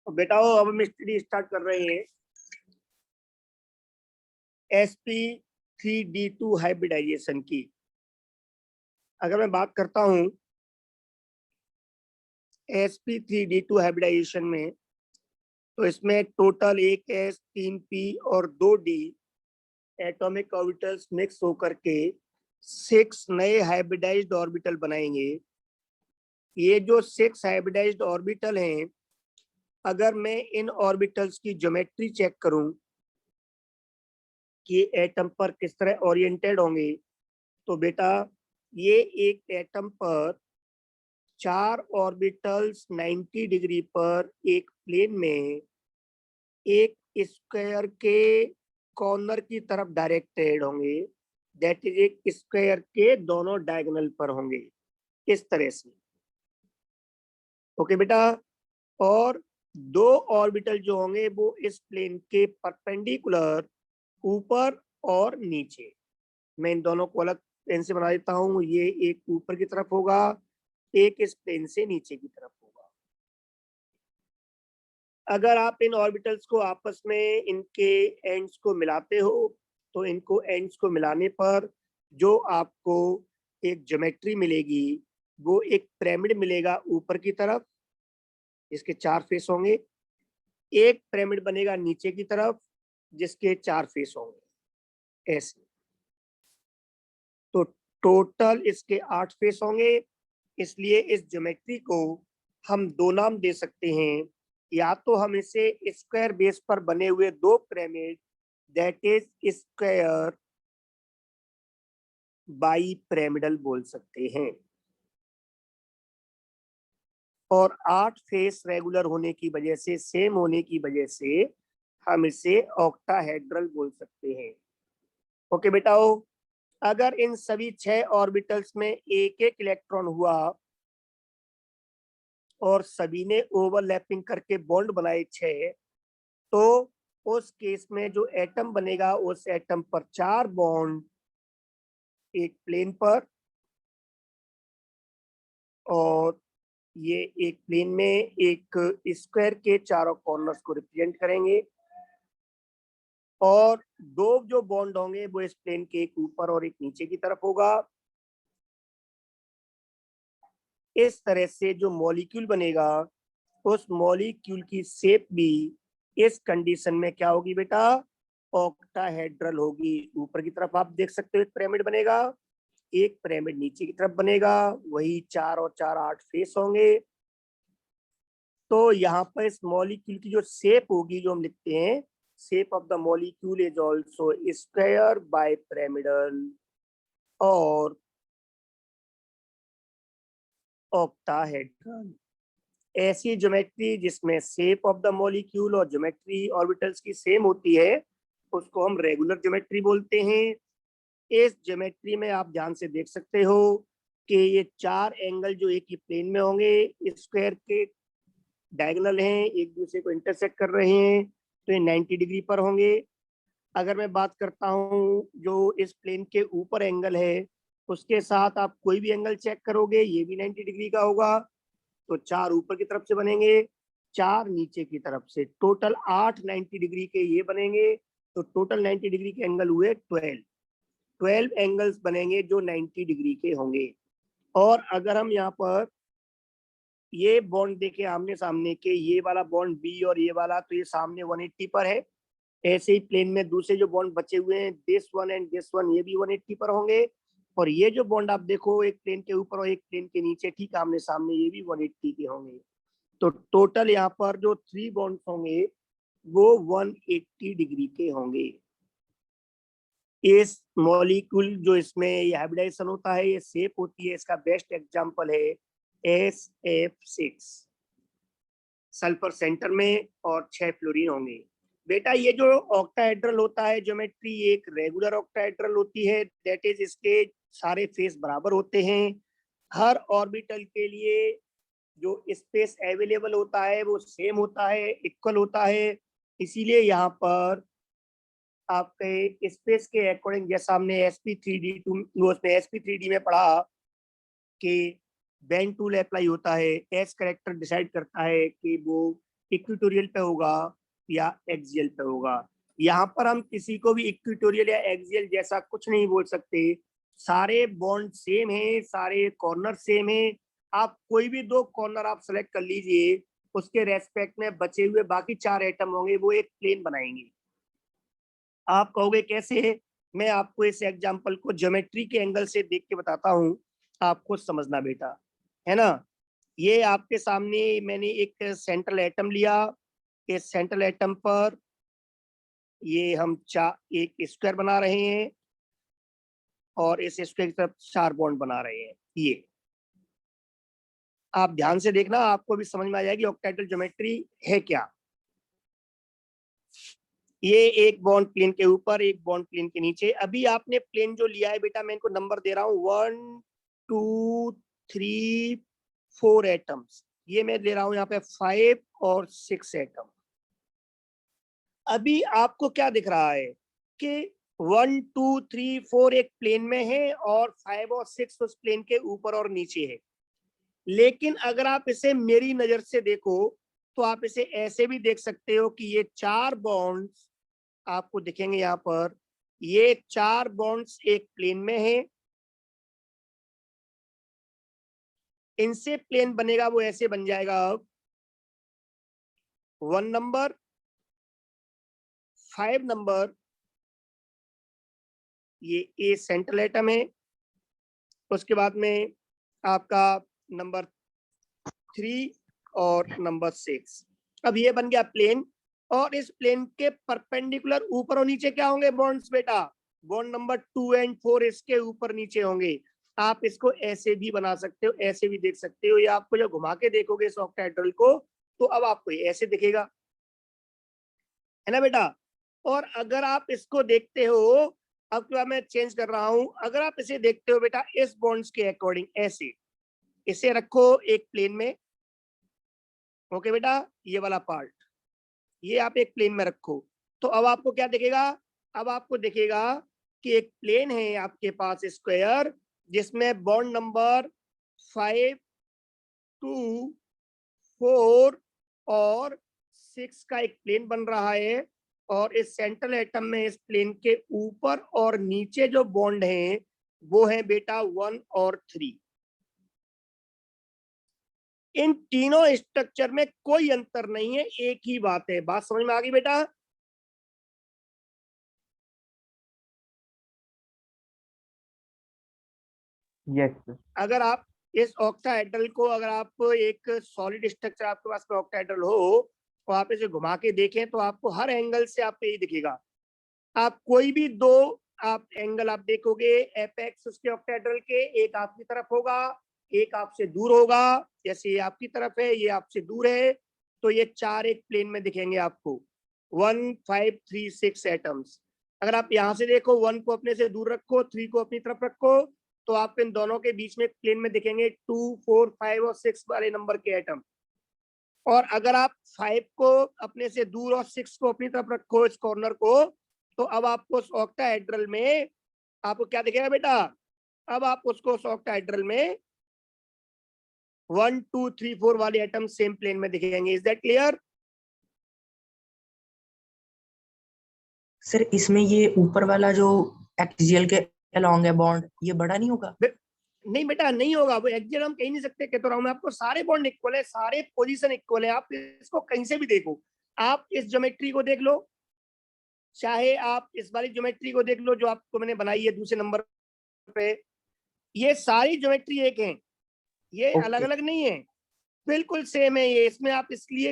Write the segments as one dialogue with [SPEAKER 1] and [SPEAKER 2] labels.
[SPEAKER 1] तो बेटाओ अब हम स्टडी स्टार्ट कर रहे हैं sp3d2 हाइब्रिडाइजेशन की। अगर मैं बात करता हूं sp3d2 हाइब्रिडाइजेशन में, तो इसमें टोटल 1s 3p और 2d एटॉमिक ऑर्बिटल्स मिक्स होकर के 6 नए हाइब्रिडाइज्ड ऑर्बिटल बनाएंगे। ये जो 6 हाइब्रिडाइज्ड ऑर्बिटल हैं, अगर मैं इन ऑर्बिटल्स की ज्योमेट्री चेक करूं कि एटम पर किस तरह ओरिएंटेड होंगे, तो बेटा ये एक एटम पर 4 ऑर्बिटल्स 90 डिग्री पर एक प्लेन में एक स्क्वायर के कॉर्नर की तरफ डायरेक्टेड होंगे। दैट इज एक स्क्वायर के दोनों डायगोनल पर होंगे इस तरह से। ओके बेटा, और 2 ऑर्बिटल जो होंगे वो इस प्लेन के परपेंडिकुलर ऊपर और नीचे। मैं इन दोनों को अलग प्लेन से बना देता हूं। ये एक ऊपर की तरफ होगा, एक इस प्लेन से नीचे की तरफ होगा। अगर आप इन ऑर्बिटल्स को आपस में इनके एंड्स को मिलाते हो, तो इनको एंड्स को मिलाने पर जो आपको एक ज्योमेट्री मिलेगी वो एक पिरामिड मिलेगा ऊपर की तरफ, इसके 4 फेस होंगे। एक पिरामिड बनेगा नीचे की तरफ जिसके 4 फेस होंगे ऐसे। तो टोटल इसके 8 फेस होंगे। इसलिए इस ज्योमेट्री को हम 2 नाम दे सकते हैं। या तो हम इसे स्क्वायर बेस पर बने हुए 2 pyramid, that is square bi pyramidal बोल सकते हैं। और 8 फेस रेगुलर होने की वजह से, सेम होने की वजह से हम इसे ऑक्टाहेड्रल बोल सकते हैं। ओके बेटाओ, अगर इन सभी 6 ऑर्बिटल्स में एक एक इलेक्ट्रॉन हुआ और सभी ने ओवरलैपिंग करके बॉन्ड बनाए 6, तो उस केस में जो एटम बनेगा उस एटम पर 4 बॉन्ड एक प्लेन पर, और ये एक प्लेन में एक स्क्वायर के चारों कॉर्नर्स को रिप्रेजेंट करेंगे। और 2 जो बॉन्ड होंगे वो इस प्लेन के एक ऊपर और एक नीचे की तरफ होगा। इस तरह से जो मॉलिक्यूल बनेगा उस मॉलिक्यूल की शेप भी इस कंडीशन में क्या होगी बेटा, ऑक्टाहेड्रल होगी। ऊपर की तरफ आप देख सकते हो एक पिरामिड बनेगा, एक पिरामिड नीचे की तरफ बनेगा, वही 4 और 4 8 फेस होंगे। तो यहाँ पर इस मॉलिक्यूल की जो शेप होगी, जो हम लिखते हैं shape of the molecule is also square by pyramidal और ऑक्टाहेड्रल। ऐसी ज्योमेट्री जिसमें शेप ऑफ द मॉलिक्यूल और ज्योमेट्री ऑर्बिटल्स की सेम होती है उसको हम रेगुलर ज्योमेट्री बोलते हैं। इस ज्योमेट्री में आप ध्यान से देख सकते हो कि ये 4 एंगल जो एक ही प्लेन में होंगे, स्क्वायर के डायगोनल हैं, एक दूसरे को इंटरसेक्ट कर रहे हैं, तो ये 90 डिग्री पर होंगे। अगर मैं बात करता हूँ जो इस प्लेन के ऊपर एंगल है, उसके साथ आप कोई भी एंगल चेक करोगे ये भी 90 डिग्री का होगा। तो 4 ऊपर की तरफ से बनेंगे, 4 नीचे की तरफ से, टोटल 8 90 डिग्री के ये बनेंगे। तो टोटल 90 डिग्री के एंगल हुए 12 एंगल्स बनेंगे जो 90 डिग्री के होंगे। और अगर हम यहाँ पर ये बॉन्ड देखें आमने सामने के, ये वाला बॉन्ड बी और ये वाला, तो ये सामने 180 पर है। ऐसे ही प्लेन में दूसरे जो बॉन्ड बचे हुए हैं this one and this one, ये भी 180 पर होंगे। और ये जो बॉन्ड आप देखो एक प्लेन के ऊपर और एक प्लेन के नीचे ठीक आमने सामने, ये भी 180 के होंगे। तो टोटल यहाँ पर जो 3 बॉन्ड्स होंगे वो 180 डिग्री के होंगे। इस मॉलिक्यूल जो इसमें ये हाइब्रिडाइजेशन होता है, ये शेप होती है, इसका बेस्ट एग्जांपल है SF6, सल्फर सेंटर में और 6 फ्लोरीन होंगे। बेटा ये जो ऑक्टाहेड्रल होता है ज्योमेट्री, एक रेगुलर ऑक्टाहेड्रल होती है, दैट इज इसके सारे फेस बराबर होते हैं। हर ऑर्बिटल के लिए जो स्पेस अवेलेबल होता है वो सेम होता है, इक्वल होता है। इसीलिए यहाँ पर आपके स्पेस के अकॉर्डिंग, जैसा हमने sp3d2 उसमें sp3d में पढ़ा कि बेंड टूल अप्लाई होता है, एस करेक्टर डिसाइड करता है कि वो इक्वेटोरियल पे होगा या एक्सियल पे होगा। यहाँ पर हम किसी को भी इक्वेटोरियल या एक्सियल जैसा कुछ नहीं बोल सकते। सारे बॉन्ड सेम है, सारे कॉर्नर सेम है। आप कोई भी 2 कॉर्नर आप सेलेक्ट कर लीजिए, उसके रेस्पेक्ट में बचे हुए बाकी 4 एटम होंगे वो एक प्लेन बनाएंगे। आप कहोगे कैसे? मैं आपको इस एग्जांपल को ज्योमेट्री के एंगल से देख के बताता हूँ, आपको समझना बेटा, है ना। ये आपके सामने मैंने एक सेंट्रल एटम लिया। इस सेंट्रल एटम पर ये हम एक स्क्वायर बना रहे हैं और इस स्क्वायर की तरफ 4 बॉन्ड बना रहे हैं। ये आप ध्यान से देखना, आपको भी समझ में आ जाएगी ऑक्टाहेड्रल ज्योमेट्री है क्या। ये एक बॉन्ड प्लेन के ऊपर, एक बॉन्ड प्लेन के नीचे। अभी आपने प्लेन जो लिया है बेटा, मैं इनको नंबर दे रहा हूँ 1 2 3 4 एटम्स। ये मैं दे रहा हूँ यहाँ पे 5 और 6 एटम। अभी आपको क्या दिख रहा है कि 1 2 3 4 एक प्लेन में है और 5 और 6 उस प्लेन के ऊपर और नीचे है। लेकिन अगर आप इसे मेरी नजर से देखो तो आप इसे ऐसे भी देख सकते हो कि ये 4 बॉन्ड्स आपको दिखेंगे यहाँ पर। ये 4 बॉन्ड्स एक प्लेन में है। इनसे प्लेन बनेगा वो ऐसे बन जाएगा। अब 1 नंबर, 5 नंबर, ये ए सेंट्रल एटम है। उसके बाद में आपका नंबर 3 और नंबर 6। अब ये बन गया प्लेन, और इस प्लेन के परपेंडिकुलर ऊपर और नीचे क्या होंगे बॉन्ड्स बेटा? बॉन्ड नंबर 2 और 4 इसके ऊपर नीचे होंगे। आप इसको ऐसे भी बना सकते हो, ऐसे भी देख सकते हो। या आपको जब घुमा के देखोगे इस ऑक्टाहेड्रल को तो अब आपको ये ऐसे दिखेगा, है ना बेटा। और अगर आप इसको देखते हो, अब क्या मैं चेंज कर रहा हूं, अगर आप इसे देखते हो बेटा इस बॉन्ड्स के अकॉर्डिंग ऐसे इसे रखो एक प्लेन में। ओके बेटा, ये वाला पार्ट ये आप एक प्लेन में रखो तो अब आपको क्या दिखेगा? अब आपको दिखेगा कि एक प्लेन है आपके पास स्क्वायर, जिसमें बॉन्ड नंबर 5 2 4 और 6 का एक प्लेन बन रहा है। और इस सेंट्रल एटम में इस प्लेन के ऊपर और नीचे जो बॉन्ड हैं वो है बेटा 1 और 3। इन तीनों स्ट्रक्चर में कोई अंतर नहीं है, एक ही बात है। बात समझ में आ गई बेटा?
[SPEAKER 2] यस।
[SPEAKER 1] अगर आप इस ऑक्टाहेड्रल को, अगर आप एक सॉलिड स्ट्रक्चर आपके पास में ऑक्टाहेड्रल हो तो आप इसे घुमा के देखें तो आपको हर एंगल से आपको यही दिखेगा। आप कोई भी 2 आप एंगल आप देखोगे एपेक्स उसके ऑक्टाहेड्रल के, एक आपकी तरफ होगा, एक आपसे दूर होगा। जैसे ये आपकी तरफ है, ये आपसे दूर है, तो ये 4 एक प्लेन में दिखेंगे आपको 1 5 3 6 एटम्स। अगर आप यहाँ से देखो 1 को अपने से दूर रखो, 3 को अपनी तरफ रखो, तो आप इन दोनों के बीच में प्लेन में दिखेंगे 2 4 5 और 6 वाले नंबर के एटम। और अगर आप 5 को अपने से दूर और 6 को अपनी तरफ रखो इस कॉर्नर को, तो अब आपको उस ऑक्टाहेड्रल में आपको क्या दिखेगा बेटा? अब आप उसको उस ऑक्टाहेड्रल में 1 2 3 4 वाले एटम सेम प्लेन में दिखेंगे। Is that clear?
[SPEAKER 3] सर इसमें ये ऊपर वाला जो एक्सियल के अलोंग है बॉन्ड, ये बड़ा नहीं होगा?
[SPEAKER 1] नहीं बेटा, नहीं होगा। वो एक्सियल हम कह नहीं सकते, कहता रहा हूं मैं आपको, सारे बॉन्ड इक्वल है, सारे पोजीशन इक्वल है। आप इसको कहीं से भी देखो, आप इस ज्योमेट्री को देख लो, चाहे आप इस वाली ज्योमेट्री को देख लो जो आपको मैंने बनाई है दूसरे नंबर पे, ये सारी ज्योमेट्री एक है, ये अलग अलग नहीं है, बिल्कुल सेम है ये। इसमें आप इसलिए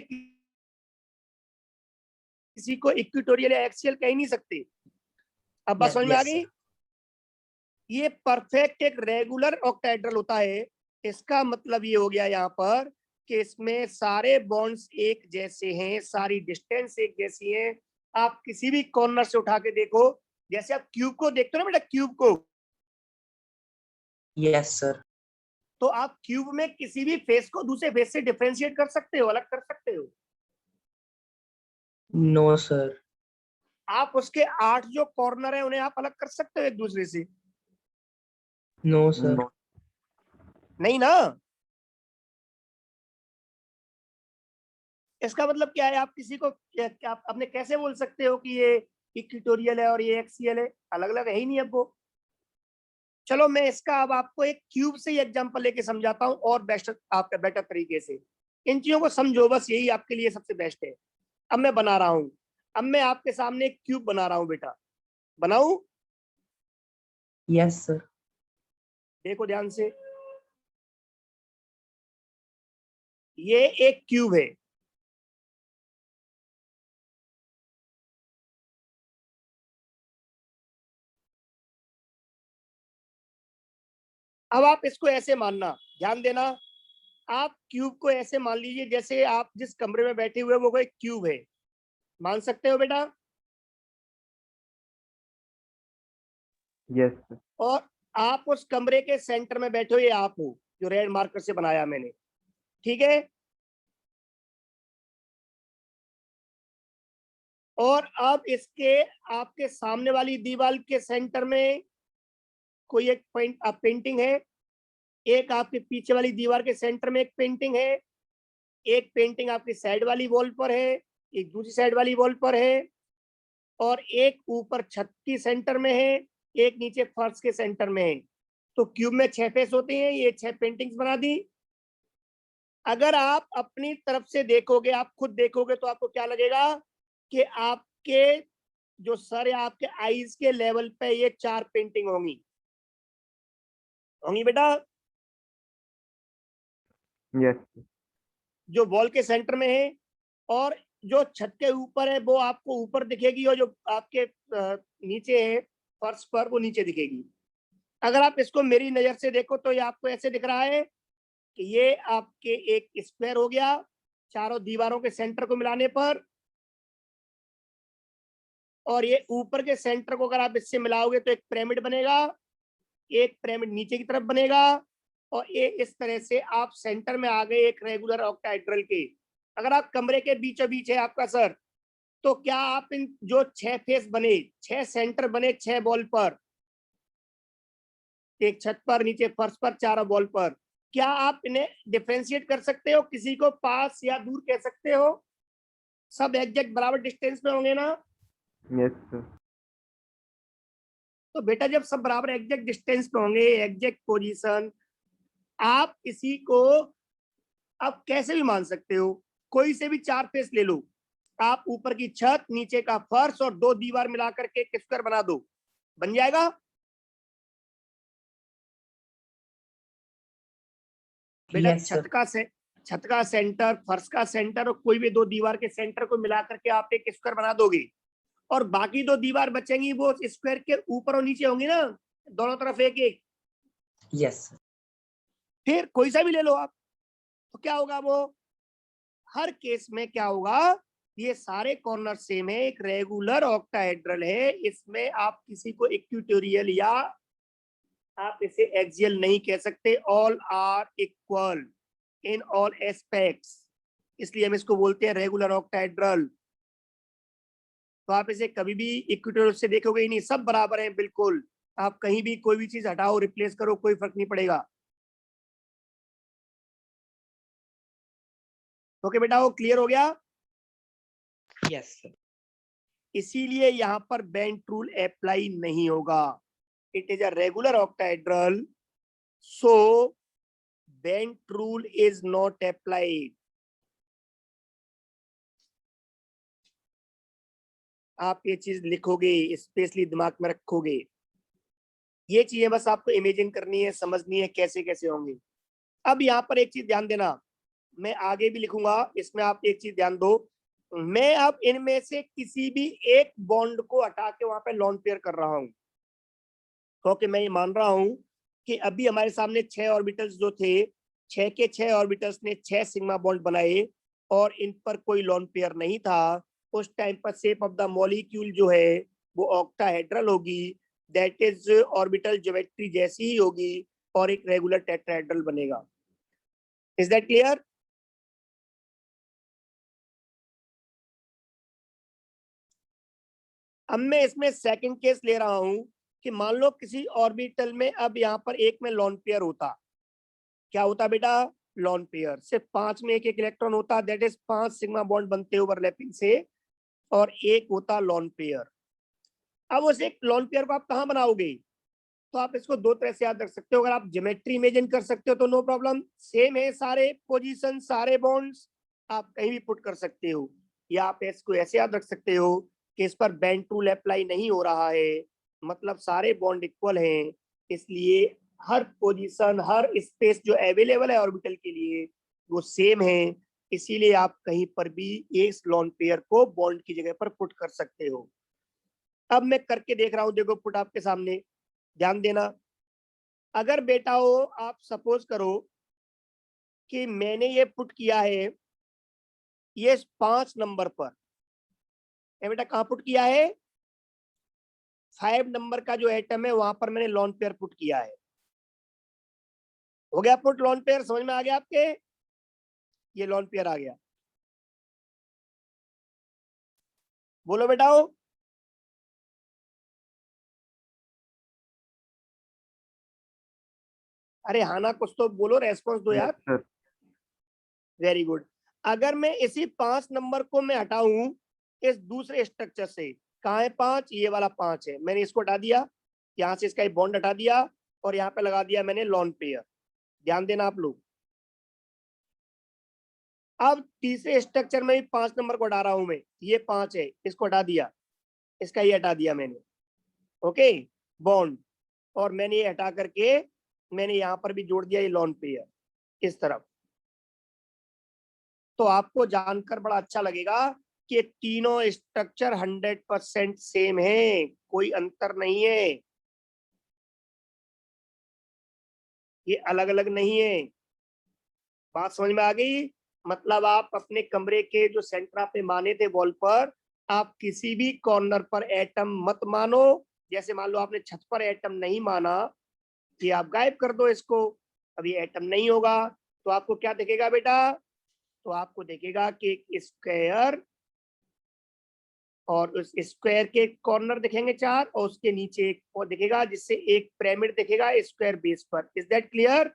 [SPEAKER 1] किसी को इक्वेटोरियल या एक्सियल कह नहीं सकते। अब बात समझ में आ गई? ये परफेक्ट एक रेगुलर ऑक्टाहेड्रल होता है। इसका मतलब ये हो गया यहाँ पर कि इसमें सारे बॉन्ड्स एक जैसे हैं, सारी डिस्टेंस एक जैसी है। आप किसी भी कॉर्नर से उठा के देखो, जैसे आप क्यूब को देखते हो ना बेटा, क्यूब को,
[SPEAKER 3] यस सर।
[SPEAKER 1] तो आप क्यूब में किसी भी फेस को दूसरे फेस से डिफरेंशिएट कर सकते हो, अलग कर सकते हो।
[SPEAKER 3] No sir.
[SPEAKER 1] आप उसके 8 जो कॉर्नर है उन्हें आप अलग कर सकते हो एक दूसरे से?
[SPEAKER 3] No sir.
[SPEAKER 1] नहीं ना। इसका मतलब क्या है? आप किसी को आप अपने कैसे बोल सकते हो कि ये इक्वेटोरियल है और ये एक्सियल है? अलग अलग है ही नहीं अब वो। चलो मैं इसका अब आपको एक क्यूब से ही एग्जांपल लेके समझाता हूँ और बेस्ट आपका बेटर तरीके से। इन चीजों को समझो, बस यही आपके लिए सबसे बेस्ट है। अब मैं बना रहा हूँ, अब मैं आपके सामने एक क्यूब बना रहा हूँ बेटा। बनाऊं?
[SPEAKER 3] Yes sir.
[SPEAKER 1] देखो ध्यान से, ये एक क्यूब है। अब आप इसको ऐसे मानना, ध्यान देना, आप क्यूब को ऐसे मान लीजिए जैसे आप जिस कमरे में बैठे हुए वो एक क्यूब है। मान सकते हो बेटा?
[SPEAKER 2] Yes sir.
[SPEAKER 1] और आप उस कमरे के सेंटर में बैठे हो, ये आप हो जो रेड मार्कर से बनाया मैंने, ठीक है? और अब इसके आपके सामने वाली दीवार के सेंटर में कोई एक पेंटिंग है, एक आपके पीछे वाली दीवार के सेंटर में एक पेंटिंग है, एक पेंटिंग आपकी साइड वाली वॉल पर है, एक दूसरी साइड वाली वॉल पर है, और एक ऊपर छत की सेंटर में है, एक नीचे फर्श के सेंटर में है। तो क्यूब में 6 फेस होते हैं, ये 6 पेंटिंग्स बना दी। अगर आप अपनी तरफ से देखोगे, आप खुद देखोगे, तो आपको क्या लगेगा कि आपके जो सर या आपके आईज के लेवल पे ये 4 पेंटिंग होंगी। होंगी बेटा?
[SPEAKER 2] Yes sir.
[SPEAKER 1] जो वॉल के सेंटर में है, और जो छत के ऊपर है वो आपको ऊपर दिखेगी, और जो आपके नीचे है फर्श पर वो नीचे दिखेगी। अगर आप इसको मेरी नजर से देखो तो ये आपको ऐसे दिख रहा है कि ये आपके एक स्क्वायर हो गया चारों दीवारों के सेंटर को मिलाने पर, और ये ऊपर के सेंटर को अगर आप इससे मिलाओगे तो एक पिरामिड बनेगा, एक पिरामिड नीचे की तरफ बनेगा, और ये इस तरह से आप सेंटर में आ गए एक रेगुलर ऑक्टाहेड्रल के। अगर आप कमरे के बीचों बीच है आपका सर, तो क्या आप इन जो 6 फेस बने, 6 सेंटर बने 6 बॉल पर, एक छत पर, नीचे फर्श पर, 4 बॉल पर, क्या आप इन्हें डिफरेंशिएट कर सकते हो? किसी को पास या दूर कह सकते हो? सब एग्जैक्ट बराबर डिस्टेंस में होंगे ना?
[SPEAKER 2] Yes sir.
[SPEAKER 1] तो बेटा जब सब बराबर एग्जैक्ट डिस्टेंस पे होंगे, एग्जैक्ट पोजीशन, आप इसी को आप कैसे भी मान सकते हो। कोई से भी 4 फेस ले लो, आप ऊपर की छत, नीचे का फर्श और 2 दीवार मिला करके एक स्क्वायर बना दो, बन जाएगा। बेटा
[SPEAKER 3] यस सर।
[SPEAKER 1] छत का सेंटर, फर्श का सेंटर और कोई भी 2 दीवार के सेंटर को मिला करके आप एक स्क्वायर बना दोगे, और बाकी 2 दीवार बचेंगी वो स्क्वायर के ऊपर और नीचे होंगी ना, दोनों तरफ एक एक।
[SPEAKER 3] Yes sir.
[SPEAKER 1] फिर कोई सा भी ले लो आप, तो क्या होगा? वो हर केस में क्या होगा, ये सारे कॉर्नर सेम है, एक रेगुलर ऑक्टाहेड्रल है। इसमें आप किसी को इक्वेटोरियल या आप इसे एक्सियल नहीं कह सकते। All are equal in all aspects, इसलिए हम इसको बोलते हैं रेगुलर ऑक्टाहेड्रल। तो आप इसे कभी भी इक्वेटोरियल से देखोगे ही नहीं, सब बराबर है बिल्कुल। आप कहीं भी कोई भी चीज हटाओ, रिप्लेस करो, कोई फर्क नहीं पड़ेगा। ओके बेटा, वो क्लियर हो गया?
[SPEAKER 3] Yes sir.
[SPEAKER 1] इसीलिए यहाँ पर बेंट रूल अप्लाई नहीं होगा। It is a regular octahedral, so bent rule is not applied. आप ये चीज लिखोगे, स्पेशली दिमाग में रखोगे। ये चीजें बस आपको इमेजिन करनी है, समझनी है कैसे कैसे होंगी। अब यहाँ पर एक चीज ध्यान देना, मैं आगे भी लिखूंगा, इसमें आप एक चीज ध्यान दो। मैं अब इनमें से किसी भी एक बॉन्ड को हटा के वहां पे लॉन पेयर कर रहा हूं, क्योंकि मैं ये मान रहा हूं कि अभी हमारे सामने 6 ऑर्बिटल्स जो थे, 6 के 6 ऑर्बिटल्स ने 6 सिग्मा बॉन्ड बनाए, और इन पर कोई लॉन पेयर नहीं था। उस टाइम पर शेप ऑफ द मॉलिक्यूल जो है वो ऑक्टाहेड्रल होगी, दैट इज ऑर्बिटल ज्योमेट्री जैसी ही होगी, और एक रेगुलर टेट्राहेड्रल बनेगा। Is that clear? अब मैं इसमें सेकंड केस ले रहा हूं कि मान लो किसी ऑर्बिटल में अब यहाँ पर एक में लॉन पेयर होता, क्या होता बेटा? लॉन पेयर, सिर्फ 5 में एक एक इलेक्ट्रॉन होता, दैट इज 5 सिग्मा बॉन्ड बनते ओवरलैपिंग से, और एक होता लॉन पेयर। अब उस एक लॉन पेयर को आप कहाँ बनाओगे? तो आप इसको दो तरह से याद रख सकते हो। अगर आप ज्योमेट्री इमेजिन कर सकते हो तो नो प्रॉब्लम, सेम है सारे पोजीशन, सारे बॉन्ड्स, आप कहीं भी पुट कर सकते हो। या आप इसको ऐसे याद रख सकते हो कि इस पर बेंड टूल अप्लाई नहीं हो रहा है, मतलब सारे बॉन्ड इक्वल हैं, इसलिए हर पोजीशन, हर स्पेस जो अवेलेबल है ऑर्बिटल के लिए वो सेम है, इसीलिए आप कहीं पर भी इस लॉन पेयर को बॉन्ड की जगह पर पुट कर सकते हो। अब मैं करके देख रहा हूं, देखो पुट आपके सामने, ध्यान देना। अगर बेटा हो, आप सपोज करो कि मैंने ये पुट किया है ये 5 नंबर पर, बेटा कहाँ पुट किया है? 5 नंबर का जो एटम है वहां पर मैंने लॉन पेयर पुट किया है। हो गया पुट लॉन पेयर, समझ में आ गया आपके? ये लॉन पेयर आ गया, बोलो बेटाओ। अरे हाँ ना, कुछ तो बोलो, रेस्पॉन्स दो
[SPEAKER 2] यस
[SPEAKER 1] यार।
[SPEAKER 2] सर।
[SPEAKER 1] Very good. अगर मैं इसी 5 नंबर को मैं हटाऊं इस दूसरे स्ट्रक्चर से, कहाँ है 5? ये वाला 5 है, मैंने इसको हटा दिया, यहाँ से इसका बॉन्ड हटा दिया और यहाँ पे लगा दिया मैंने लॉन पेयर। ध्यान देना आप लोग। अब तीसरे स्ट्रक्चर में भी 5 नंबर को हटा रहा हूं मैं, ये 5 है, इसको हटा दिया, इसका ये हटा दिया मैंने, ओके, बॉन्ड, और मैंने ये हटा करके मैंने यहाँ पर भी जोड़ दिया ये लॉन पेयर इस तरफ। तो आपको जानकर बड़ा अच्छा लगेगा कि तीनों स्ट्रक्चर 100% सेम है, कोई अंतर नहीं है, ये अलग अलग नहीं है। बात समझ में आ गई? मतलब आप अपने कमरे के जो सेंटर पे माने थे वॉल पर, आप किसी भी कॉर्नर पर एटम मत मानो। जैसे मान लो आपने छत पर एटम नहीं माना, कि आप गायब कर दो इसको, अभी एटम नहीं होगा, तो आपको क्या दिखेगा बेटा? तो आपको दिखेगा कि एक स्क्वायर, और उस स्क्वायर के कॉर्नर दिखेंगे 4, और उसके नीचे एक और दिखेगा जिससे एक पिरामिड दिखेगा स्क्वायर बेस पर। Is that clear?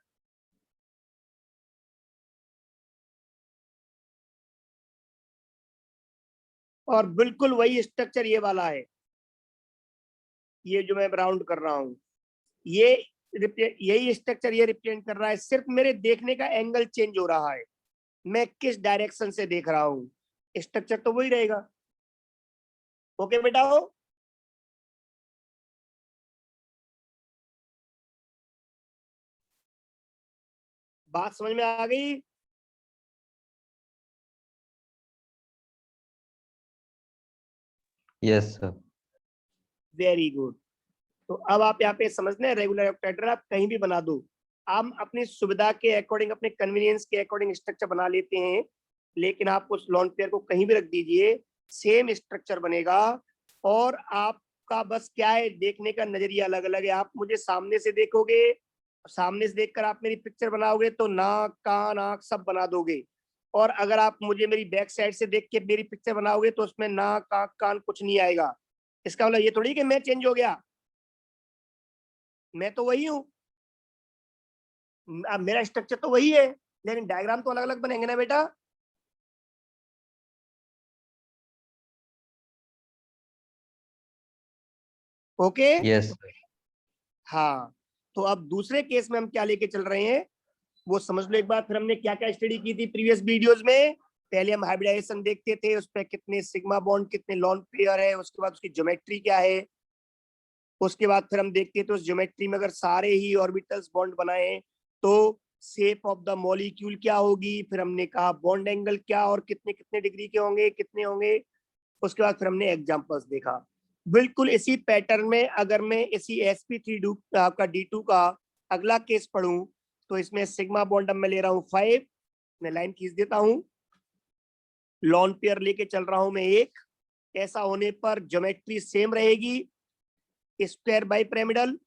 [SPEAKER 1] और बिल्कुल वही स्ट्रक्चर ये वाला है, ये जो मैं राउंड कर रहा हूं, ये यही स्ट्रक्चर ये रिप्रेजेंट कर रहा है, सिर्फ मेरे देखने का एंगल चेंज हो रहा है, मैं किस डायरेक्शन से देख रहा हूं, स्ट्रक्चर तो वही रहेगा। ओके बेटा हो? बात समझ में आ गई?
[SPEAKER 4] Yes sir.
[SPEAKER 1] Very good. तो अब आप यहाँ पे समझना है, रेगुलर ऑक्टेड्रा आप कहीं भी बना दो, हम अपनी सुविधा के अकॉर्डिंग, अपने कन्वीनियंस के अकॉर्डिंग स्ट्रक्चर बना लेते हैं, लेकिन आप उस लॉन पेयर को कहीं भी रख दीजिए, सेम स्ट्रक्चर बनेगा। और आपका बस क्या है, देखने का नजरिया अलग अलग है। आप मुझे सामने से देखोगे, सामने से देखकर आप मेरी पिक्चर बनाओगे तो नाक, कान, आंख सब बना दोगे, और अगर आप मुझे मेरी बैक साइड से देख के मेरी पिक्चर बनाओगे तो उसमें नाक, आंख, कान कुछ नहीं आएगा। इसका मतलब ये थोड़ी कि मैं चेंज हो गया, मैं तो वही हूँ, मेरा स्ट्रक्चर तो वही है, लेकिन डायग्राम तो अलग अलग बनेंगे ना बेटा। ओके।
[SPEAKER 4] यस
[SPEAKER 1] हाँ, तो अब दूसरे केस में हम क्या लेके चल रहे हैं वो समझ लो एक बार। फिर हमने क्या क्या स्टडी की थी प्रीवियस वीडियोस में? पहले हम हाइब्रिडाइजेशन देखते थे, उस पर कितने सिग्मा बॉन्ड, कितने लॉन पेयर है, उसके बाद उसकी ज्योमेट्री क्या है, उसके बाद फिर हम देखते थे उस ज्योमेट्री में अगर सारे ही ऑर्बिटल्स बॉन्ड बनाए तो शेप ऑफ द मॉलिक्यूल क्या होगी। फिर हमने कहा बॉन्ड एंगल क्या और कितने कितने डिग्री के होंगे, कितने होंगे। उसके बाद फिर हमने एग्जांपल्स देखा। बिल्कुल इसी पैटर्न में अगर मैं इसी sp3 आपका D2 का अगला केस पढ़ूं, तो इसमें सिग्मा बॉन्ड अब मैं ले रहा हूं 5, मैं लाइन खींच देता हूं, लॉन पेयर लेके चल रहा हूं मैं एक। ऐसा होने पर ज्योमेट्री सेम रहेगी, square bi pyramidal,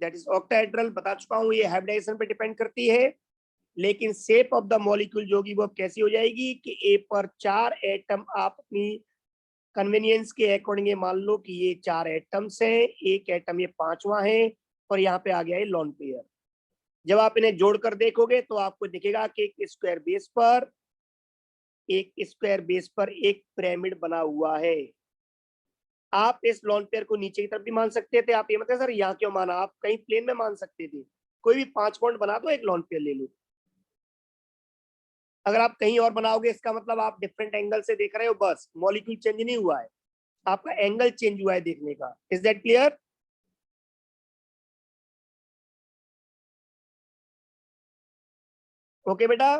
[SPEAKER 1] that is octahedral, बता चुका हूं, ये हाइब्रिडाइजेशन पे डिपेंड करती है। लेकिन शेप ऑफ द मॉलिक्यूल जो होगी वो अब कैसी हो जाएगी कि ए पर 4 एटम, आप अपनी कन्वीनियंस के अकॉर्डिंग मान लो कि ये 4 एटम्स हैं, एक एटम ये 5वां है, और यहाँ पे आ गया है लॉन पेयर। जब आप इन्हें जोड़कर देखोगे तो आपको दिखेगा कि एक स्क्वायर बेस पर एक पिरामिड बना हुआ है। आप इस लॉन पेयर को नीचे की तरफ भी मान सकते थे। आप ये मतलब सर यहाँ क्यों माना, आप कहीं प्लेन में मान सकते थे। कोई भी 5 पॉइंट बना दो, एक लॉन पेयर ले लो। अगर आप कहीं और बनाओगे इसका मतलब आप डिफरेंट एंगल से देख रहे हो, बस मॉलिक्यूल चेंज नहीं हुआ है, आपका एंगल चेंज हुआ है देखने का। Is that clear? ओके बेटा।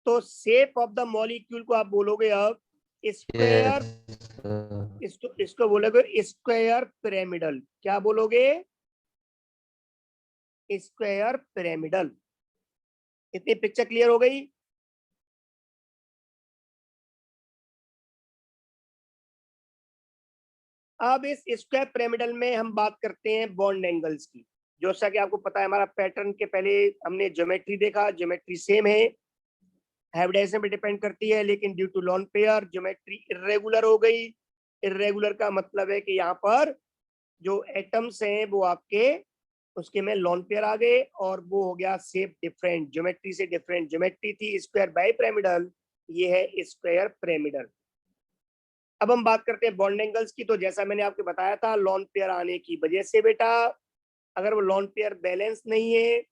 [SPEAKER 1] तो शेप ऑफ द मॉलिक्यूल को आप बोलोगे अब स्क्वायर, इसको बोलोगे स्क्वायर पिरामिडल। क्या बोलोगे? Square pyramidal. इतनी पिक्चर क्लियर हो गई? अब इस स्क्वायर पिरामिडल में हम बात करते हैं बॉन्ड एंगल्स की। जैसा कि आपको पता है हमारा पैटर्न के पहले हमने ज्योमेट्री देखा, ज्योमेट्री सेम है, हाइब्रिडाइजेशन पे डिपेंड करती है, लेकिन due to lone pair geometry irregular हो गई। इरेगुलर का मतलब है कि यहाँ पर जो एटम्स हैं वो आपके उसके में लॉन पेयर आ गए और वो हो गया शेप डिफरेंट, ज्योमेट्री से डिफरेंट। ज्योमेट्री थी स्क्वायर बाई पिरामिडल, ये है स्क्वायर पिरामिडल। अब हम बात करते हैं बॉन्ड एंगल्स की। तो जैसा मैंने आपको बताया था, लॉन पेयर आने की वजह से बेटा, अगर वो लॉन पेयर बैलेंस नहीं है,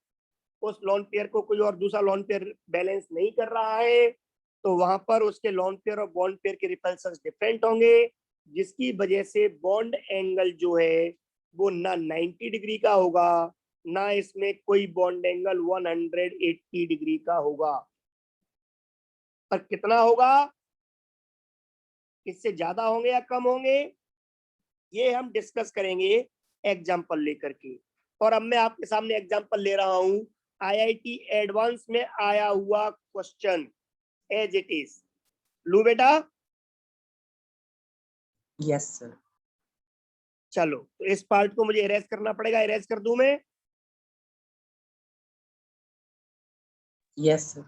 [SPEAKER 1] उस लॉन पेयर को कोई और दूसरा लॉन पेयर बैलेंस नहीं कर रहा है, तो वहां पर उसके लॉन पेयर और बॉन्ड पेयर के रिपल्सन्स डिफरेंट होंगे, जिसकी वजह से बॉन्ड एंगल जो है वो ना 90 डिग्री का होगा, ना इसमें कोई बॉन्ड एंगल 180 डिग्री का होगा। पर कितना होगा, इससे ज्यादा होंगे या कम होंगे, ये हम डिस्कस करेंगे एग्जाम्पल लेकर के। और अब मैं आपके सामने एग्जाम्पल ले रहा हूं आईआईटी एडवांस में आया हुआ क्वेश्चन एज इट इज। लू बेटा?
[SPEAKER 3] Yes sir.
[SPEAKER 1] चलो, तो इस पार्ट को मुझे इरेज करना पड़ेगा, इरेज कर दूं मैं?
[SPEAKER 3] Yes sir.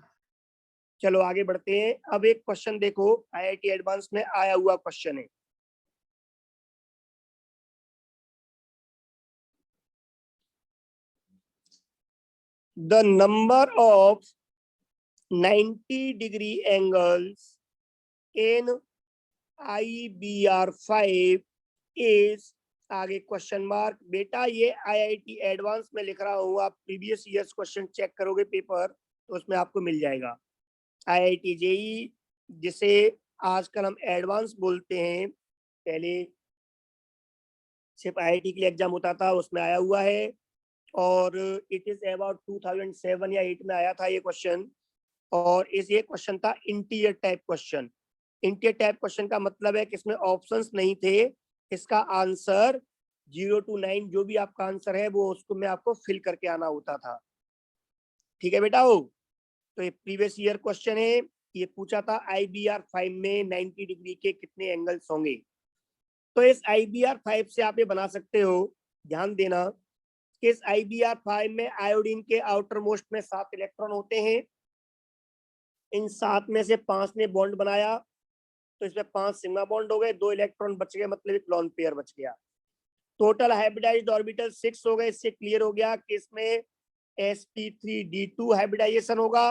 [SPEAKER 1] चलो आगे बढ़ते हैं। अब एक क्वेश्चन देखो, आईआईटी एडवांस में आया हुआ क्वेश्चन है। The number of 90 degree angles in IBR5 is, आगे क्वेश्चन मार्क। बेटा ये आईआईटी एडवांस में लिख रहा हूँ, आप प्रीवियस ईयर्स क्वेश्चन चेक करोगे पेपर तो उसमें आपको मिल जाएगा। आईआईटी जेई, जिसे आजकल हम एडवांस बोलते हैं, पहले सिर्फ आईआईटी के लिए एग्जाम होता था, उसमें आया हुआ है। और इट इज अबाउट 2007 या 8 में आया था ये क्वेश्चन। और इस ये क्वेश्चन था interior type question. Interior type question का मतलब है कि इसमें ऑप्शंस नहीं थे, इसका आंसर 0 to 9 जो भी आपका आंसर है वो उसको में आपको फिल करके आना होता था। ठीक है बेटा? हो तो ये प्रीवियस ईयर क्वेश्चन है, ये पूछा था IBR5 में 90 डिग्री के कितने एंगल्स होंगे। तो इस IBR5 से आप ये बना सकते हो, ध्यान देना कि इस IBR5 में आयोडीन के आउटर मोस्ट में 7 इलेक्ट्रॉन होते हैं। इन 7 में से 5 ने बॉन्ड बनाया, तो इसमें 5 सिग्मा बॉन्ड हो गए, 2 इलेक्ट्रॉन बच गए, मतलब एक लॉन पेयर बच गया। टोटल हाइब्रिडाइज्ड ऑर्बिटल 6 हो गए। इससे क्लियर हो गया कि इसमें sp3d2 हाइब्रिडाइजेशन होगा।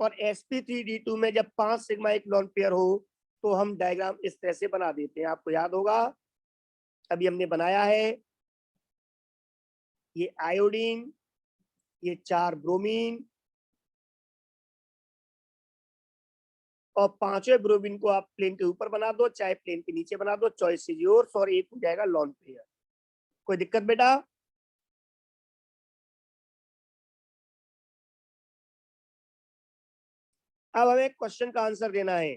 [SPEAKER 1] और sp3d2 में जब 5 सिग्मा एक लॉन पेयर हो तो हम डायग्राम इस तरह से बना देते हैं। आपको याद होगा, अभी हमने बनाया है, ये आयोडीन, ये 4 ब्रोमीन, और 5वें ब्रोमीन को आप प्लेन के ऊपर बना दो चाहे प्लेन के नीचे बना दो, चॉइस इज योर्स, और एक हो जाएगा लॉन पेयर। कोई दिक्कत बेटा? अब हमें क्वेश्चन का आंसर देना है,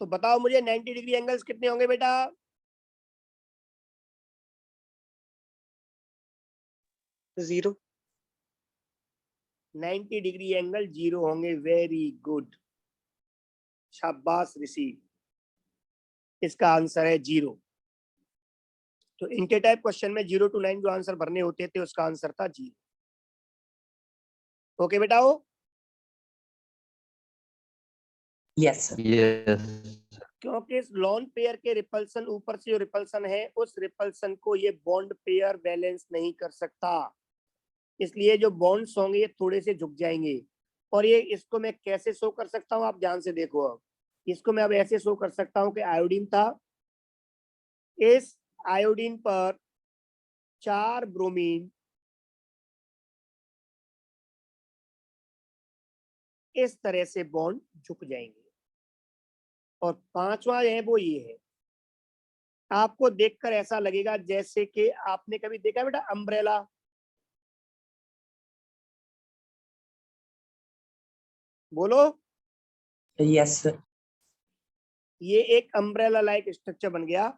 [SPEAKER 1] तो बताओ मुझे 90 डिग्री एंगल्स कितने होंगे बेटा?
[SPEAKER 4] जीरो।
[SPEAKER 1] 90 डिग्री एंगल 0 होंगे। वेरी गुड, शाबाश ऋषि, इसका आंसर है 0। तो इंटर टाइप क्वेश्चन में 0 to 9 जो आंसर भरने होते थे उसका आंसर था 0। ओके बेटा? हो
[SPEAKER 3] यस सर।
[SPEAKER 2] Yes.
[SPEAKER 1] क्योंकि इस लॉन पेयर के रिपल्सन, ऊपर से जो रिपल्सन है उस रिपल्सन को ये बॉन्ड पेयर बैलेंस नहीं कर सकता, इसलिए जो बॉन्ड्स होंगे ये थोड़े से झुक जाएंगे। और ये इसको मैं कैसे शो कर सकता हूँ, आप ध्यान से देखो। अब इसको मैं अब ऐसे शो कर सकता हूँ कि आयोडीन था, इस आयोडीन पर 4 ब्रोमीन इस तरह से बॉन्ड झुक जाएंगे, और 5वां है वो ये है। आपको देखकर ऐसा लगेगा जैसे कि आपने कभी देखा बेटा अम्ब्रेला, बोलो।
[SPEAKER 3] Yes sir.
[SPEAKER 1] ये एक अम्ब्रेला लाइक स्ट्रक्चर बन गया,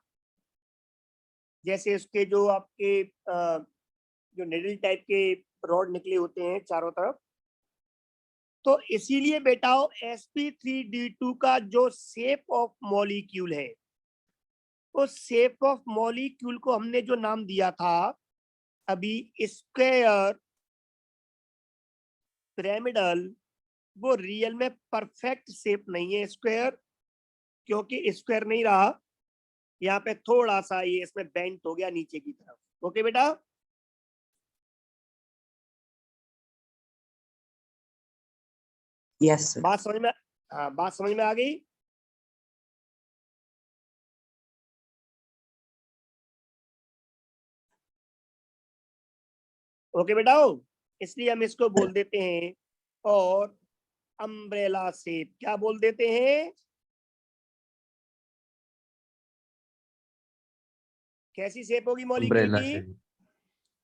[SPEAKER 1] जैसे उसके जो आपके जो निडल टाइप के रॉड निकले होते हैं चारों तरफ। तो इसीलिए बेटाओ sp3d2 का जो शेप ऑफ मॉलिक्यूल है, उस शेप ऑफ मॉलिक्यूल को हमने जो नाम दिया था अभी स्क्वायर पिरामिडल, वो रियल में परफेक्ट शेप नहीं है स्क्वायर, क्योंकि स्क्वायर नहीं रहा, यहाँ पे थोड़ा सा ये इसमें बेंट हो गया नीचे की तरफ। ओके बेटा,
[SPEAKER 3] यस सर।
[SPEAKER 1] बात समझ में, हाँ बात समझ में आ गई। ओके बेटाओ, इसलिए हम इसको बोल देते हैं और अम्ब्रेला शेप, क्या बोल देते हैं, कैसी शेप होगी मॉलिक्यूल
[SPEAKER 2] umbrella
[SPEAKER 1] की,
[SPEAKER 2] shape.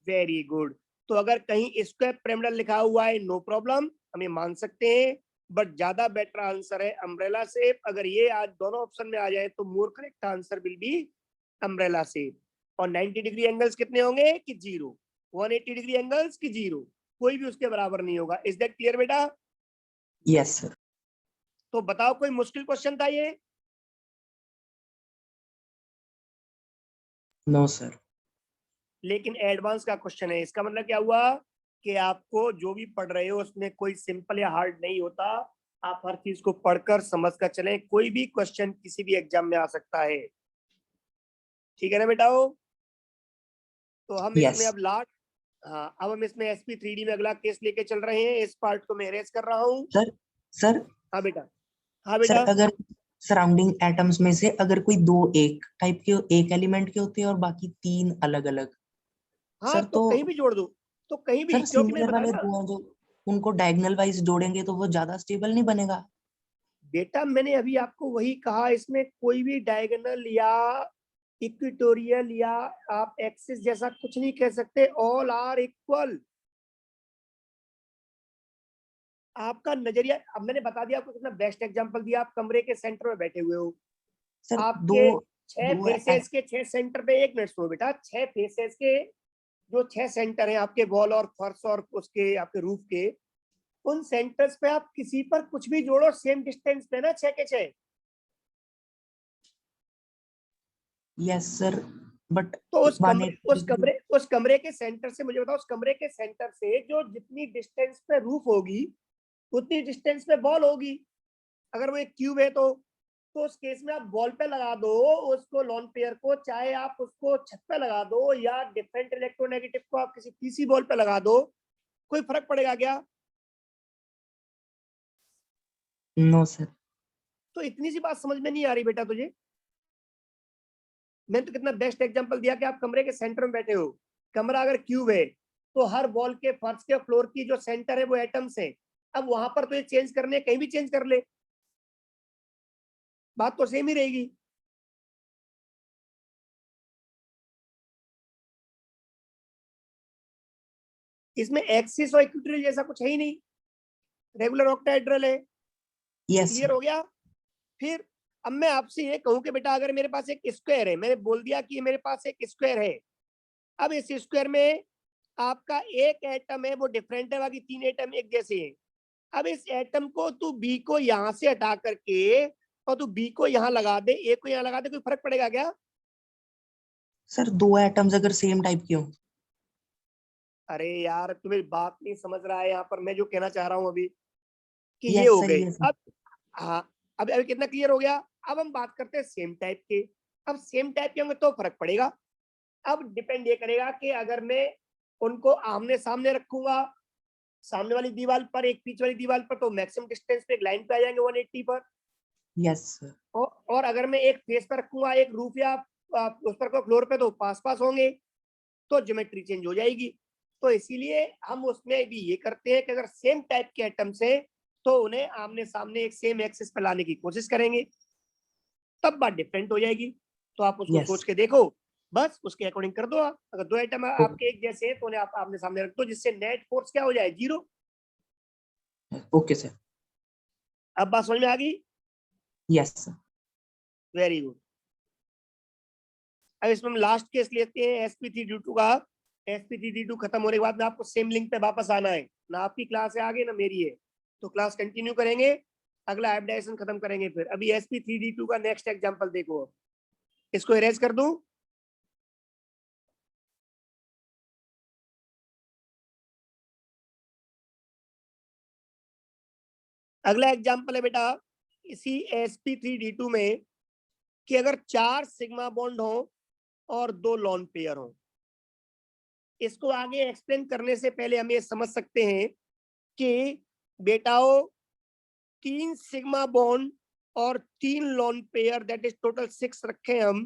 [SPEAKER 1] Very good. तो अगर कहीं स्क्वायर पिरामिडल लिखा हुआ है नो प्रॉब्लम, हम ये मान सकते हैं, बट ज्यादा बेटर आंसर है अम्ब्रेला शेप। अगर ये आज दोनों ऑप्शन में आ जाए तो more correct answer will be umbrella shape. और 90 डिग्री एंगल्स कितने होंगे कि 0, 180 डिग्री एंगल्स की 0, कोई भी उसके बराबर नहीं होगा। इज दैट क्लियर बेटा?
[SPEAKER 3] Yes sir.
[SPEAKER 1] तो बताओ कोई मुश्किल क्वेश्चन था ये?
[SPEAKER 3] No sir.
[SPEAKER 1] लेकिन एडवांस का क्वेश्चन है, इसका मतलब क्या हुआ कि आपको जो भी पढ़ रहे हो उसमें कोई सिंपल या हार्ड नहीं होता, आप हर चीज को पढ़कर समझकर चलें, कोई भी क्वेश्चन किसी भी एग्जाम में आ सकता है। ठीक है ना बेटाओ? तो हम
[SPEAKER 3] यस
[SPEAKER 1] इसमें अब लास्ट, हाँ अब हम इसमें sp3d में अगला केस लेके चल रहे हैं, इस पार्ट को मैं इरेज कर रहा हूँ।
[SPEAKER 3] सर। सर।
[SPEAKER 1] हाँ बेटा, हाँ
[SPEAKER 3] सर
[SPEAKER 1] बेटा,
[SPEAKER 3] अगर सराउंडिंग एटम्स में से अगर कोई दो एक टाइप के, एक एलिमेंट के होते हैं और बाकी 3 अलग अलग,
[SPEAKER 1] हाँ
[SPEAKER 3] सर
[SPEAKER 1] तो
[SPEAKER 3] तो
[SPEAKER 1] कहीं भी जोड़ दो, तो कहीं भी,
[SPEAKER 3] सर
[SPEAKER 1] क्योंकि मैंने
[SPEAKER 3] सिंगुलर
[SPEAKER 1] बताया
[SPEAKER 3] वाले
[SPEAKER 1] ना
[SPEAKER 3] दो हैं जो उनको डायगोनल वाइज जोड़ेंगे तो वो ज्यादा स्टेबल नहीं बनेगा।
[SPEAKER 1] बेटा, मैंने अभी आपको वही कहा, इसमें कोई भी डायगोनल या इक्विटोरियल या आप एक्सिस जैसा कुछ नहीं कह सकते, ऑल आर इक्वल। आपका नजरिया, अब मैंने बता दिया आपको, कितना बेस्ट एग्जांपल दिया, आप कमरे के सेंटर में बैठे हुए हो,
[SPEAKER 3] सर दो
[SPEAKER 1] आपके 6
[SPEAKER 3] दो
[SPEAKER 1] फेसेस के 6 सेंटर पे, 1 मिनट सुनो बेटा, 6 फेसेस के जो 6 सेंटर हैं आपके वॉल और फर्श और उसके आपके रूफ के, उन सेंटर्स पे आप किसी पर कुछ भी जोड़ो सेम डिस्टेंस पे ना, 6 के 6।
[SPEAKER 3] Yes sir. बट
[SPEAKER 1] तो उस
[SPEAKER 3] 180 डिग्री।
[SPEAKER 1] उस कमरे के सेंटर से, मुझे बताओ, उस कमरे के सेंटर से जो जितनी डिस्टेंस पे रूफ होगी उतनी डिस्टेंस पे बॉल होगी। अगर वो एक क्यूब है तो उस केस में आप बॉल पे लगा दो उसको, लॉन पेयर को, चाहे आप उसको छत पे लगा दो या डिफरेंट इलेक्ट्रोनेगेटिव को आप किसी तीसरी बॉल पे लगा दो, कोई फर्क पड़ेगा क्या?
[SPEAKER 3] No sir.
[SPEAKER 1] तो इतनी सी बात समझ में नहीं आ रही बेटा तुझे? मैंने तो कितना बेस्ट एग्जांपल दिया कि आप कमरे के सेंटर में बैठे हो, कमरा अगर क्यूब है तो हर वॉल के, फर्श के, फ्लोर की जो सेंटर है वो एटम्स है। अब वहां पर तो ये चेंज करने, कहीं भी चेंज कर ले, बात तो सेम ही रहेगी। इसमें एक्सिस और इक्विटोरियल जैसा कुछ है ही नहीं, रेगुलर ऑक्टाहेड्रल है।
[SPEAKER 3] Yes
[SPEAKER 1] clear
[SPEAKER 3] sir.
[SPEAKER 1] हो गया? फिर अब मैं आपसे ये कहूं कि बेटा अगर मेरे पास एक स्क्वायर है, मैंने बोल दिया कि मेरे पास एक स्क्वायर है, अब इस स्क्वायर में आपका एक एटम है वो डिफरेंट है, बाकी 3 एटम एक जैसे हैं। अब इस एटम को तू बी को यहां से हटा करके और तू बी को यहां लगा दे, ए को यहां लगा दे, कोई फर्क पड़ेगा क्या?
[SPEAKER 3] सर दो एटम्स अगर सेम टाइप के हो।
[SPEAKER 1] अरे यार तुम्हें बात नहीं समझ रहा है यहाँ पर, मैं जो कहना चाह रहा हूँ अभी कि ये
[SPEAKER 3] यस
[SPEAKER 1] हो
[SPEAKER 3] सर।
[SPEAKER 1] गए।
[SPEAKER 3] Yes sir.
[SPEAKER 1] अब हाँ, अब अभी कितना क्लियर हो गया। अब हम बात करते हैं सेम टाइप के। अब सेम टाइप के होंगे तो फर्क पड़ेगा। अब डिपेंड ये करेगा कि अगर मैं उनको आमने सामने रखूंगा, सामने वाली दीवार पर, एक पीछे वाली दीवार पर, तो मैक्सिमम डिस्टेंस पे एक लाइन पे आ जाएंगे 180 पर।
[SPEAKER 3] Yes sir.
[SPEAKER 1] और अगर मैं एक फेस पर रखूंगा, एक रूफ या उस पर को फ्लोर पे, तो पास पास होंगे, तो ज्योमेट्री चेंज हो जाएगी। तो इसीलिए हम उसमें भी ये करते हैं कि अगर सेम टाइप के एटम्स है तो उन्हें आमने सामने एक सेम एक्सिस पर लाने की कोशिश करेंगे, तब बात डिफरेंट हो जाएगी। तो आप उसको
[SPEAKER 3] Yes.
[SPEAKER 1] सोच के देखो, बस उसके अकॉर्डिंग कर दो। आप अगर दो आइटम आपके एक जैसे हैं तो उन्हें आप आमने सामने रख दो, जिससे नेट फोर्स क्या हो जाए, 0।
[SPEAKER 3] Okay sir.
[SPEAKER 1] अब बात समझ में आ गई।
[SPEAKER 3] Yes sir.
[SPEAKER 1] Very good. अब इसमें हम लास्ट केस लेते हैं sp3d2 का। sp3d2 खत्म होने के बाद में आपको सेम लिंक पे वापस आना है। ना आपकी क्लास है आगे, ना मेरी है, तो क्लास कंटिन्यू करेंगे, अगला हाइब्रिडाइजेशन खत्म करेंगे फिर। अभी sp3d2 का नेक्स्ट एग्जांपल देखो। इसको इरेज कर दूं। अगला एग्जांपल है बेटा इसी sp3d2 में कि अगर 4 सिग्मा बॉन्ड हो और 2 लॉन पेयर हो। इसको आगे एक्सप्लेन करने से पहले हम ये समझ सकते हैं कि बेटाओ 3 सिग्मा बॉन्ड और 3 lone pair, that is total 6 रखे हम,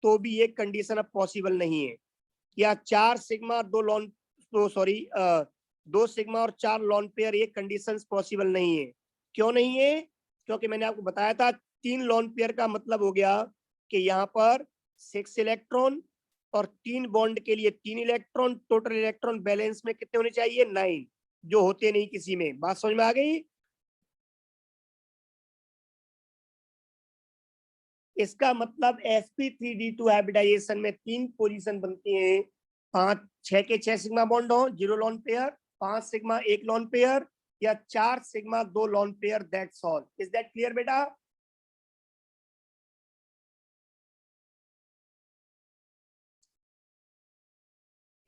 [SPEAKER 1] तो भी ये कंडीशन अब पॉसिबल नहीं है। या 4 सिग्मा 2 लॉन, सॉरी 2 सिग्मा और 4 लॉन पेयर, ये कंडीशंस पॉसिबल नहीं है। क्यों नहीं है? क्योंकि मैंने आपको बताया था 3 लॉन पेयर का मतलब हो गया कि यहाँ पर 6 इलेक्ट्रॉन और 3 बॉन्ड के लिए 3 इलेक्ट्रॉन, टोटल इलेक्ट्रॉन बैलेंस में कितने होने चाहिए, 9, जो होते नहीं किसी में। बात समझ में आ गई। इसका मतलब sp3d2 हाइब्रिडाइजेशन में 3 पोजीशन बनती हैं। 6 के 6 सिग्मा बॉन्ड हो, 0 lone pair, 5 sigma 1 lone pair, या 4 sigma 2 lone pair. That's all. Is that clear बेटा?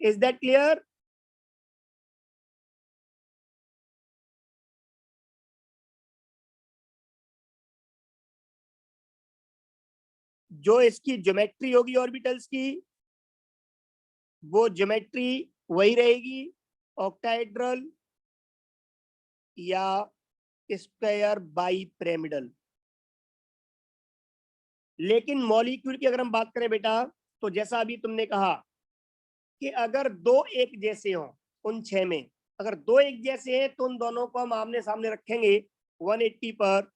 [SPEAKER 1] Is that clear? जो इसकी ज्योमेट्री होगी ऑर्बिटल्स की, वो ज्योमेट्री वही रहेगी, ऑक्टाहेड्रल या स्क्वायर बाइपिरामिडल। लेकिन मॉलिक्यूल की अगर हम बात करें बेटा, तो जैसा अभी तुमने कहा कि अगर 2 एक जैसे हों उन 6 में, अगर 2 एक जैसे हैं तो उन दोनों को हम आमने सामने रखेंगे 180 पर,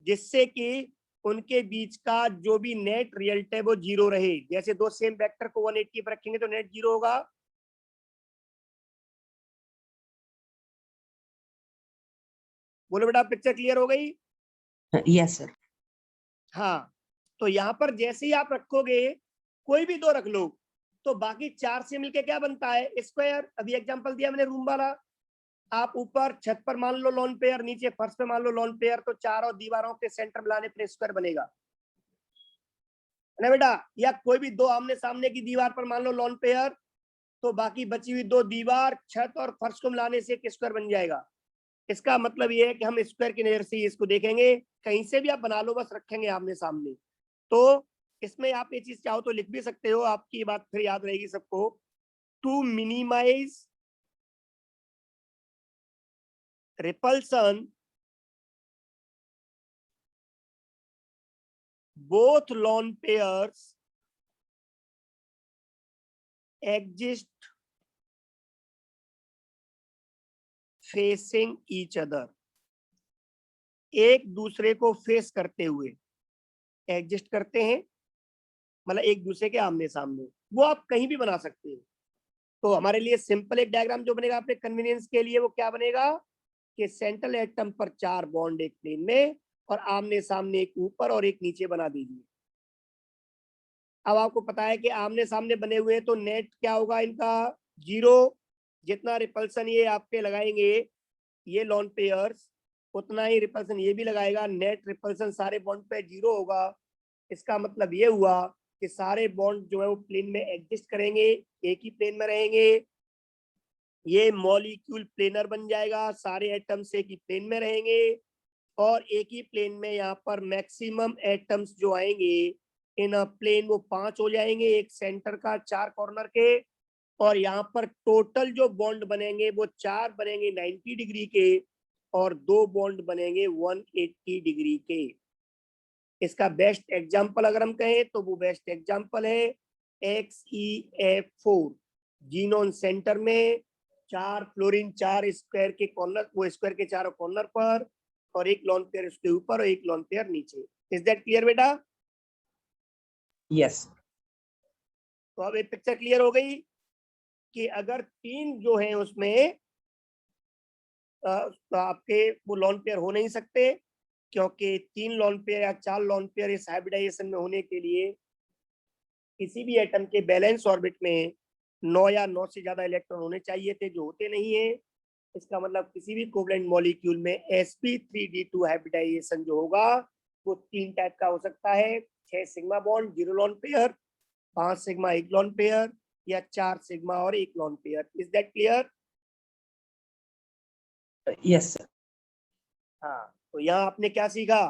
[SPEAKER 1] जिससे कि उनके बीच का जो भी नेट रिजल्ट है वो 0 रहे। जैसे 2 सेम वेक्टर को 180 पर रखेंगे तो नेट 0 होगा। बोलो बेटा, पिक्चर क्लियर हो गई?
[SPEAKER 3] Yes sir.
[SPEAKER 1] हाँ, तो यहाँ पर जैसे ही आप रखोगे, कोई भी 2 रख लो, तो बाकी 4 से मिलके क्या बनता है, स्क्वायर। अभी एग्जांपल दिया मैंने रूम वाला। आप ऊपर छत पर मान लो लॉन पेयर, नीचे फर्श पे मान लो लॉन पेयर, तो चारों दीवारों के सेंटर मिलाने पर स्क्वायर बनेगा, है ना बेटा? या कोई भी 2 आमने सामने की दीवार पर मान लो लॉन पेयर, तो बाकी बची हुई 2 दीवार, छत और फर्श को मिलाने से एक स्क्वायर बन जाएगा। इसका मतलब ये है कि हम स्क्वायर की नजर से इसको देखेंगे, कहीं से भी आप बना लो, बस रखेंगे आमने सामने। तो इसमें आप ये चीज चाहो तो लिख भी सकते हो, आपकी बात फिर याद रहेगी सबको। To minimize repulsion, both lone pairs exist facing each other। एक दूसरे को फेस करते हुए एग्जिस्ट करते हैं, मतलब एक दूसरे के आमने सामने। वो आप कहीं भी बना सकते हैं। तो हमारे लिए सिंपल एक डायग्राम जो बनेगा अपने कन्वीनियंस के लिए, वो क्या बनेगा कि सेंट्रल एटम पर 4 बॉन्ड एक प्लेन में, और आमने सामने एक ऊपर और एक नीचे बना दीजिए। अब आपको पता है कि आमने सामने बने हुए तो नेट क्या होगा इनका, 0। जितना रिपल्सन ये आप पे लगाएंगे ये लॉन पेयर्स, उतना ही रिपल्सन ये भी लगाएगा। नेट रिपल्सन सारे बॉन्ड पे 0 होगा। इसका मतलब ये हुआ कि सारे बॉन्ड जो है वो प्लेन में एग्जिस्ट करेंगे, एक ही प्लेन में रहेंगे। ये मॉलिक्यूल प्लेनर बन जाएगा, सारे एटम्स एक ही प्लेन में रहेंगे। और एक ही प्लेन में यहाँ पर मैक्सिमम एटम्स जो आएंगे इन अ प्लेन वो 5 हो जाएंगे, एक सेंटर का 4 कॉर्नर के, और यहाँ पर टोटल जो बॉन्ड बनेंगे वो 4 बनेंगे 90 डिग्री के और 2 बॉन्ड बनेंगे 180 डिग्री के। इसका बेस्ट एग्जांपल अगर हम कहें तो वो बेस्ट एग्जांपल है XeF4। जीनोन सेंटर में 4 फ्लोरीन 4 स्क्वायर के कॉर्नर, वो स्क्वायर के चारों कॉर्नर पर, और एक लॉन पेयर उसके ऊपर और एक लॉन पेयर नीचे। इज दैट क्लियर बेटा?
[SPEAKER 3] यस।
[SPEAKER 1] तो अब एक पिक्चर क्लियर हो गई कि अगर 3 जो है उसमें तो आपके वो लॉन पेयर हो नहीं सकते, क्योंकि 3 लॉन पेयर या 4 लॉन पेयर इस हाइब्रिडाइजेशन में होने के लिए किसी भी एटम के बैलेंस ऑर्बिट में 9 या 9 से ज्यादा इलेक्ट्रॉन होने चाहिए थे, जो होते नहीं है। इसका मतलब किसी भी कोवलेंट मॉलिक्यूल में sp3d2 हाइब्रिडाइजेशन जो होगा वो 3 टाइप का हो सकता है। 6 sigma bond 0 lone pair, 5 sigma 1 lone pair, या 4 सिग्मा और 1 lone pair. Is that clear?
[SPEAKER 3] Yes sir.
[SPEAKER 1] हाँ, तो यहाँ आपने क्या सीखा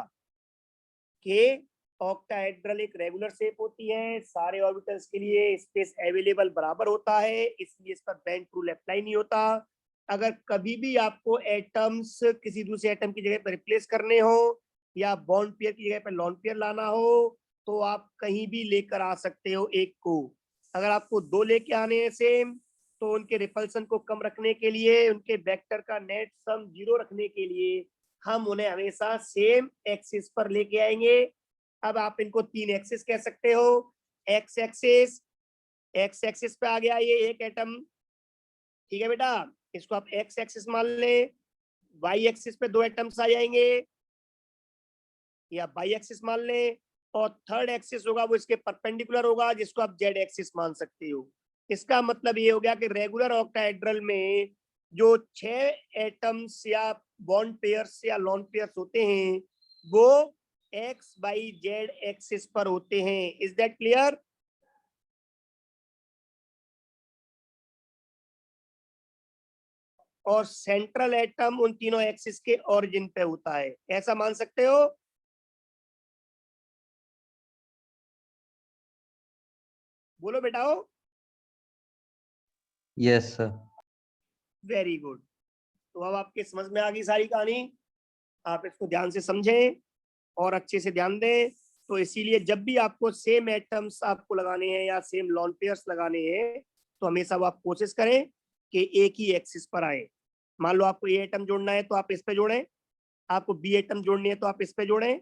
[SPEAKER 1] कि ऑक्टाहेड्रल एक रेगुलर शेप होती है, सारे ऑर्बिटल्स के लिए स्पेस अवेलेबल बराबर होता है, इसलिए इस पर बेंड रूल अप्लाई नहीं होता। अगर कभी भी आपको एटम्स किसी दूसरे एटम की जगह पर रिप्लेस करने हो या बॉन्ड पेयर की जगह पर लॉन पेयर लाना हो तो आप कहीं भी लेकर आ सकते हो एक को। अगर आपको 2 लेके आने हैं सेम, तो उनके रिपल्सन को कम रखने के लिए, उनके वेक्टर का नेट सम 0 रखने के लिए हम उन्हें हमेशा सेम एक्सिस पर लेके आएंगे। अब आप इनको 3 एक्सिस कह सकते हो। एक्स एक्सिस पे आ गया ये एक एटम, ठीक है बेटा, इसको आप एक्स एक्सिस मान ले। वाई एक्सिस पे 2 एटम्स आ जाएंगे, या वाई एक्सिस मान ले, और थर्ड एक्सिस होगा वो इसके परपेंडिकुलर होगा, जिसको आप जेड एक्सिस मान सकते हो। इसका मतलब ये हो गया कि रेगुलर ऑक्टाहेड्रल में जो 6 एटम्स या बॉन्ड पेयर्स या लॉन पेयर्स होते हैं वो एक्स बाई जेड एक्सिस पर होते हैं। Is that clear? और सेंट्रल एटम उन तीनों एक्सिस के ओरिजिन पे होता है, ऐसा मान सकते हो? बोलो बेटाओ।
[SPEAKER 5] Yes sir.
[SPEAKER 1] Very good. तो अब आपके समझ में आ गई सारी कहानी। आप इसको ध्यान से समझें और अच्छे से ध्यान दें। तो इसीलिए जब भी आपको सेम एटम्स आपको लगाने हैं या सेम लॉन पेयर्स लगाने हैं तो हमेशा वो आप कोशिश करें कि एक ही एक्सिस पर आए। मान लो आपको ए एटम जोड़ना है तो आप इस पे जोड़ें, आपको बी एटम जोड़नी है तो आप इस पे जोड़ें,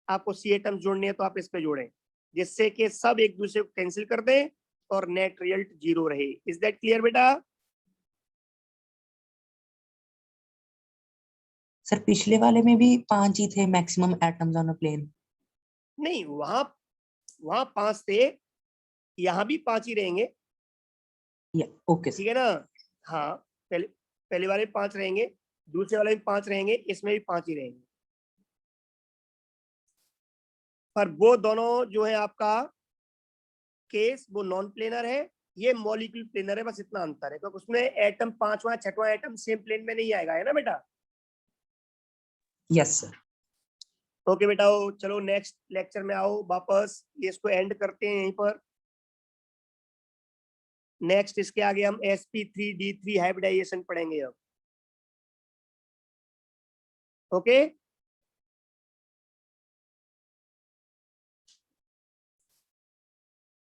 [SPEAKER 1] आपको सी एटम जोड़नी है तो आप इस पे जोड़ें, जिससे कि सब एक दूसरे को कैंसिल कर दें और नेट रिजल्ट 0 रहे। इज दैट क्लियर बेटा?
[SPEAKER 3] सर पिछले वाले में भी 5 ही थे maximum atoms on a plane.
[SPEAKER 1] नहीं, वहां 5 थे, यहाँ भी 5 ही रहेंगे।
[SPEAKER 3] ओके
[SPEAKER 1] ठीक है ना? हाँ, पहले वाले 5 रहेंगे, दूसरे वाले भी 5 रहेंगे, इसमें भी 5 ही रहेंगे। पर वो दोनों जो है आपका केस वो नॉन प्लेनर है, ये मॉलिक्यूल प्लेनर है, बस इतना अंतर है, क्योंकि उसमें एटम 5वां 6वां एटम सेम प्लेन में नहीं आएगा, है ना बेटा?
[SPEAKER 3] Yes sir.
[SPEAKER 1] ओके बेटा, चलो नेक्स्ट लेक्चर में आओ वापस, ये इसको एंड करते हैं यहीं पर। नेक्स्ट इसके आगे हम sp3d3 हाइब्रिडाइजेशन पढ़ेंगे अब। ओके